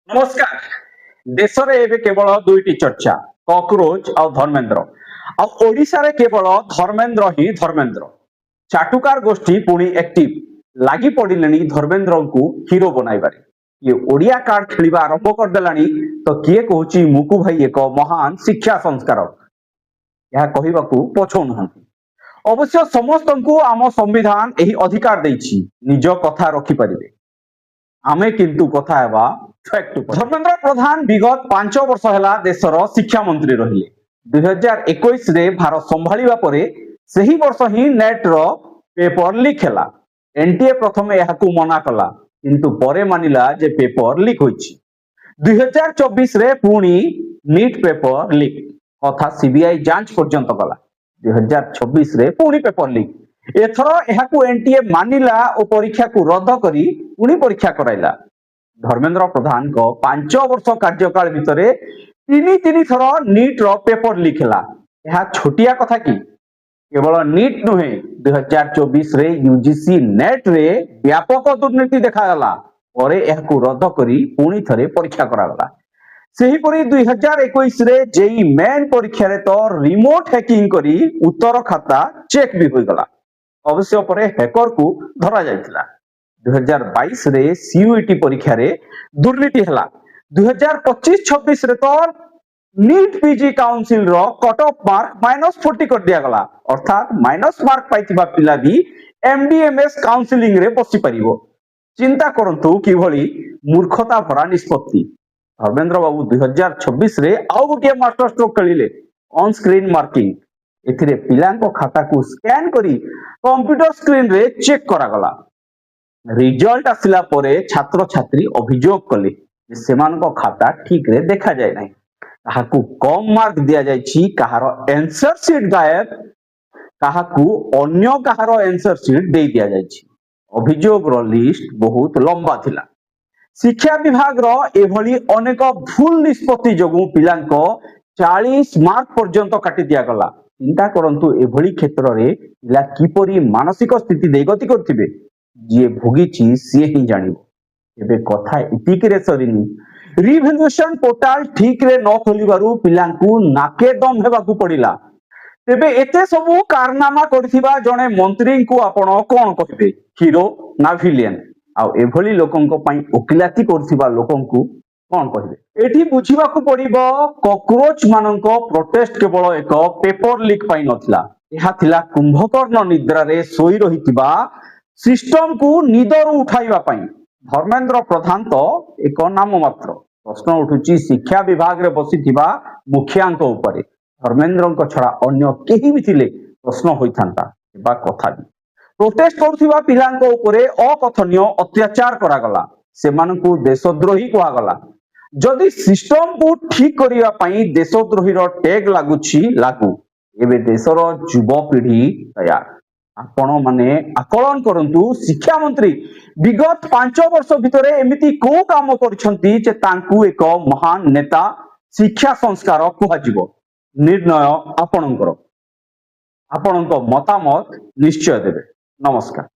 नमस्कार। देश रे एबे केवल दुईटी चर्चा कॉकरोच और धर्मेंद्र और ओडिशा रे केवल धर्मेंद्र ही धर्मेंद्र चाटुकार गोष्ठी पुणी एक्टिव लागी पड़िलेनी धर्मेंद्र को हीरो बनाइबारे ये ओडिया कार्ड खेलिबा आरंभ कर देलानी तो किए कहूची मुकु भाई एक महान शिक्षा संस्कारक यह कहिबाकू पछौ नहंती। अवश्य समस्त को आम संविधान एही अधिकार देछि निज कथा रखि परिबे आमे किंतु कथा हेबा फैक्ट। धर्मेंद्र प्रधान विगत 5 वर्ष हेला देशर शिक्षा मंत्री रहिले 2021 रे भारत संभाळिबा परे सही वर्ष ही नेट रो पेपर लीक हेला। एनटीए प्रथमे याकू मना कला किंतु परे मानिला जे पेपर लीक होइछि। 2024 रे पुणी नीट पेपर लीक कथा सीबीआई जांच पर्यंत कला 2026 रे पुणी पेपर लीक एथरो याकू एनटीए मानिला और परीक्षा को रद्द करी पुणी परीक्षा कराइला। धर्मेंद्र प्रधान को 5 वर्ष कार्यकाल भितरे तीन थर नीट रो पेपर लीक हेला। यह छोटिया कथा कि केवल नीट नुहे 2024 रे यूजीसी नेट रे व्यापक दुर्नीति देखागला परे याकू रद्द करी पुणी थरे परीक्षा करागला। सेही परी 2021 रे जेई मेन परीक्षा रे तो रिमोट हैकिंग करी उत्तर खाता चेक भी होई गला। अवश्य परे हैकर को धरा जायतिला। 2022 रे सीयूईटी परीक्षा रे दुर्नीति हला। 2025-26 रे तो नीट पीजी काउंसिल रो कट ऑफ मार्क -40 कर दिया गला अर्थात माइनस मार्क पाइतिबा पिला भी एमडीएमएस काउंसिलिंग रे बसी परिबो। चिंता करंतु कि भली मूर्खता भरा निष्पत्ति। धर्मेंद्र बाबू 2026 रे आउ गोटे मास्टर स्ट्रोक खेलिले ऑन स्क्रीन मार्किंग एथिरे पिलांको खाता को स्कैन करी कंप्यूटर स्क्रीन रे चेक करा गला। रिजल्ट आसिला परे छात्र छात्री अभियोग कले जे सेमानको खाता ठीक रे देखा जाय नै काहाकू कम मार्क दिया जायछि काहार आंसर शीट गायब काहाकू अन्य काहार आंसर शीट दे दिया जायछि। अभियोग रो लिस्ट बहुत लंबा थिला। शिक्षा विभाग रो एभली अनेक भूल निष्पत्ति जोगु पिलांको 40 मार्क पर्यंत काटी दिया गला। चिंता करंतु एभली क्षेत्र रे पिला किपरि मानसिक स्थिति दे गति करथिबे जे भोगिछि से ही जानिबो। एबे कथा इतिक रे सरिनी रिवोल्यूशन पोर्टल ठीक रे न खोलिबारु पिलांकू नाके दम हेबाकू पड़िला। तेबे एते सबु कारनामा करथिबा जणे मंत्री को आपण कोन कहिबे हीरो ना विलेन आ एभली लोकंको पई ओकिलाती करथिबा लोकंकू कोन कहिबे। एठी बुझिबाकू पड़िबो कॉकरोच माननको प्रोटेस्ट केवल एक पेपर लीक पई नथिला एहा थिला कुंभकर्ण निद्रा रे सोई रहितिबा सिस्टम को निदर उठाइबा पई। धर्मेंद्र प्रधान तो एक नाम मात्र। प्रश्न उठुची शिक्षा विभाग रे बसिथिबा मुखियांक उपरे धर्मेंद्रଙ୍କ छडा अन्य केही भी थिले प्रश्न होइथांता बा कथा भी। प्रोटेस्ट करथिबा पिलांक उपरे अकथनीय अत्याचार करागला सेमानकू देशद्रोही कहा गला। जदि सिस्टम को ठीक करिया पई देशद्रोही रो टैग लागुची लागू एबे देशर युवपीढ़ी तैयार। आपण माने आकलन करंतु शिक्षा मंत्री विगत 5 वर्ष भितरे एमिति को काम करछंती जे तांकू एक महान नेता शिक्षा संस्कार कुहाजिबो। निर्णय आपणकर आपणक मतामत निश्चय देबे। नमस्कार।